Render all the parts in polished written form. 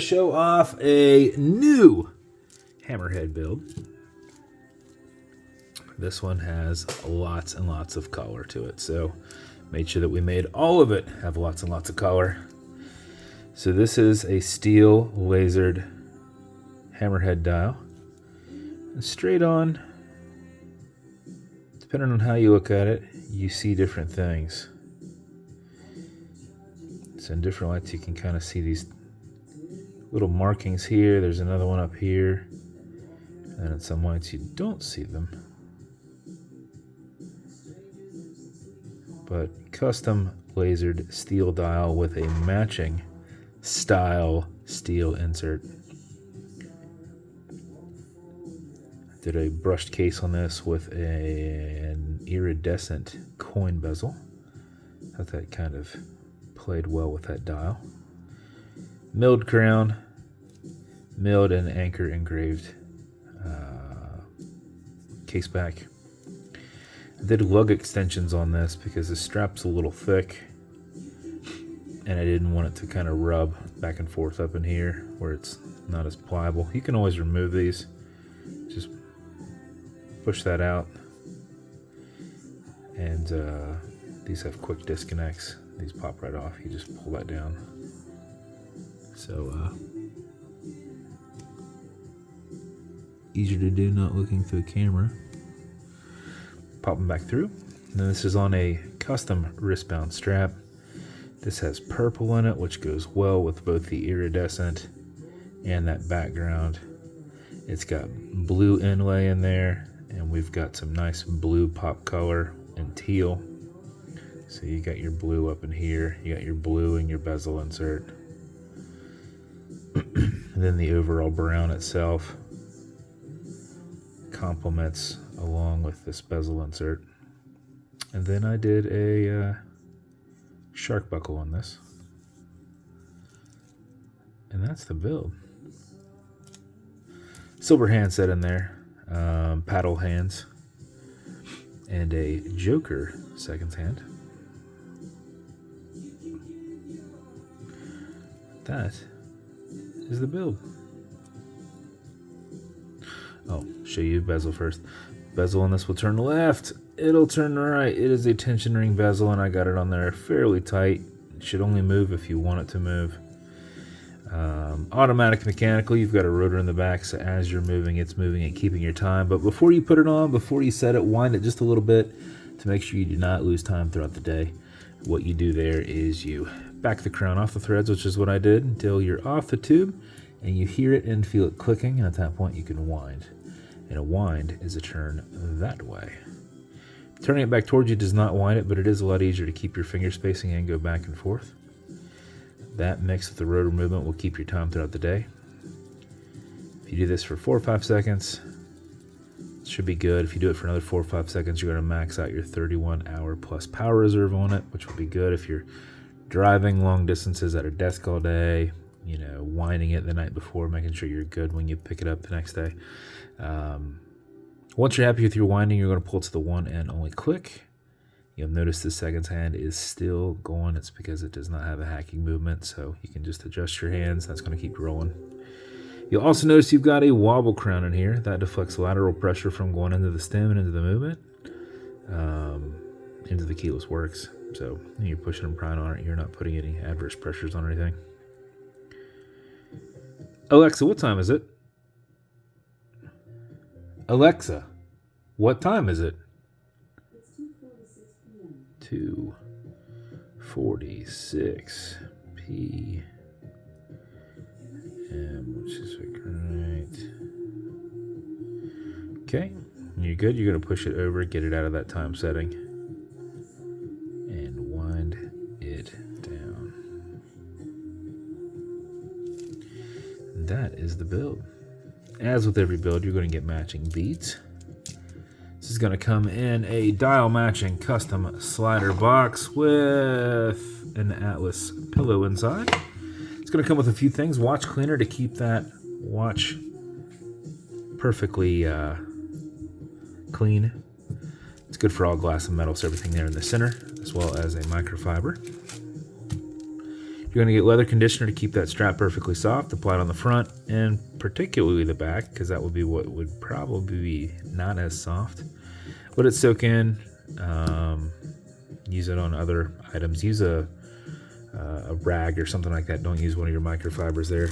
show off a new Hammerhead build. This one has lots and lots of color to it, so made sure that we made all of it have lots and lots of color. So this is a steel lasered Hammerhead dial. And straight on, depending on how you look at it, you see different things. So in different lights you can kind of see these little markings here. There's another one up here. And in some lights you don't see them. But custom lasered steel dial with a matching style steel insert. Did a brushed case on this with an iridescent coin bezel. Thought that kind of played well with that dial. Milled crown, milled and anchor engraved caseback. I did lug extensions on this because the strap's a little thick and I didn't want it to kind of rub back and forth up in here where it's not as pliable. You can always remove these. Just push that out. And these have quick disconnects. These pop right off. You just pull that down. So easier to do not looking through a camera. Pop them back through. And then this is on a custom wristbound strap. This has purple in it, which goes well with both the iridescent and that background. It's got blue inlay in there, and we've got some nice blue pop color and teal. So you got your blue up in here, you got your blue in your bezel insert. And then the overall brown itself complements along with this bezel insert. And then I did a shark buckle on this. And that's the build. Silver handset in there, paddle hands, and a Joker seconds hand. That is the build. Oh, show you bezel first. Bezel on this will turn left. It'll turn right. It is a tension ring bezel, and I got it on there fairly tight. It should only move if you want it to move. Automatic mechanical, you've got a rotor in the back, so as you're moving, it's moving and keeping your time. But before you put it on, before you set it, wind it just a little bit to make sure you do not lose time throughout the day. What you do there is you back the crown off the threads, which is what I did, until you're off the tube, and you hear it and feel it clicking, and at that point you can wind. And a wind is a turn that way. Turning it back towards you does not wind it, but it is a lot easier to keep your finger spacing and go back and forth. That mixed with the rotor movement will keep your time throughout the day. If you do this for 4 or 5 seconds, it should be good. If you do it for another 4 or 5 seconds, you're going to max out your 31-hour plus power reserve on it, which will be good if you're driving long distances at a desk all day, you know, winding it the night before, making sure you're good when you pick it up the next day. Once you're happy with your winding, you're going to pull it to the one and only click. You'll notice the seconds hand is still going. It's because it does not have a hacking movement, so you can just adjust your hands. That's going to keep rolling. You'll also notice you've got a wobble crown in here. That deflects lateral pressure from going into the stem and into the movement, into the keyless works. So when you're pushing and prying on it, you're not putting any adverse pressures on anything. Alexa, what time is it? Alexa, what time is it? It's 2:46 p.m., which is great. Okay, you're good. You're going to push it over, get it out of that time setting, and wind it down. That is the build. As with every build, you're going to get matching beads. This is going to come in a dial matching custom slider box with an Atlas pillow inside. It's going to come with a few things. Watch cleaner to keep that watch perfectly clean. It's good for all glass and metal, so everything there in the center, as well as a microfiber. You're You're going to get leather conditioner to keep that strap perfectly soft. Apply it on the front and particularly the back, because that would be what would probably be not as soft. Let it soak in. Use it on other items. Use a rag or something like that. Don't use one of your microfibers there.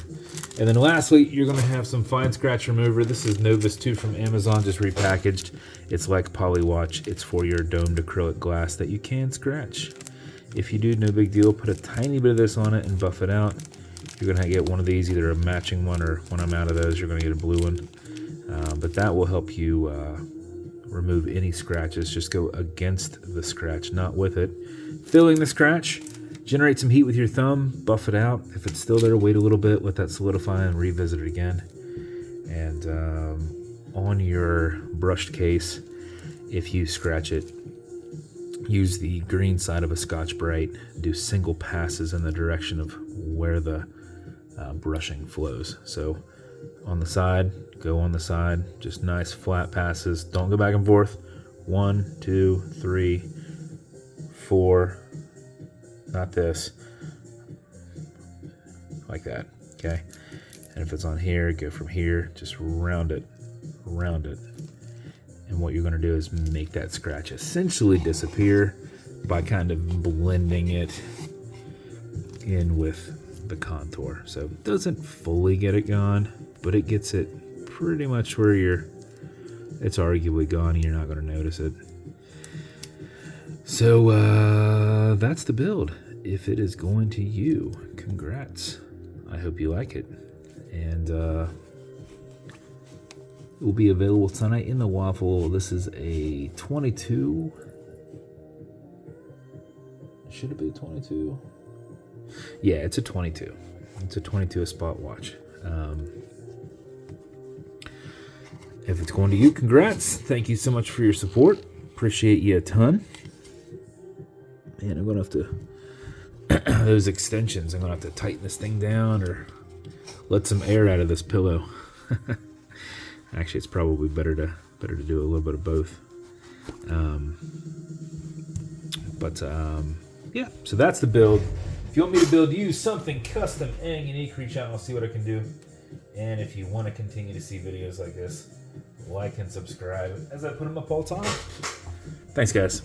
And then lastly, you're going to have some fine scratch remover. This is Novus 2 from Amazon, just repackaged. It's like Polywatch. It's for your domed acrylic glass that you can scratch. If you do, no big deal. Put a tiny bit of this on it and buff it out. You're going to get one of these, either a matching one, or when I'm out of those, you're going to get a blue one. But that will help you remove any scratches. Just go against the scratch, not with it. Filling the scratch. Generate some heat with your thumb, buff it out. If it's still there, wait a little bit, let that solidify and revisit it again. And on your brushed case, if you scratch it, use the green side of a Scotch-Brite. Do single passes in the direction of where the brushing flows. So on the side, go on the side, just nice flat passes. Don't go back and forth. 1, 2, 3, 4. Not this, like that, okay? And if it's on here, go from here, just round it, and what you're going to do is make that scratch essentially disappear by kind of blending it in with the contour. So it doesn't fully get it gone, but it gets it pretty much where it's arguably gone and you're not going to notice it. So that's the build. If it is going to you, congrats. I hope you like it. And it will be available tonight in the waffle. This is a 22. Should it be a 22? Yeah, it's a 22. It's a 22, a spot watch. If it's going to you, congrats. Thank you so much for your support. Appreciate you a ton. Man, I'm going to have to... those extensions, I'm going to have to tighten this thing down or let some air out of this pillow. Actually, it's probably better to do a little bit of both. Yeah, so that's the build. If you want me to build you something custom and unique, reach out and I'll see what I can do. And if you want to continue to see videos like this, like and subscribe as I put them up all the time. Thanks, guys.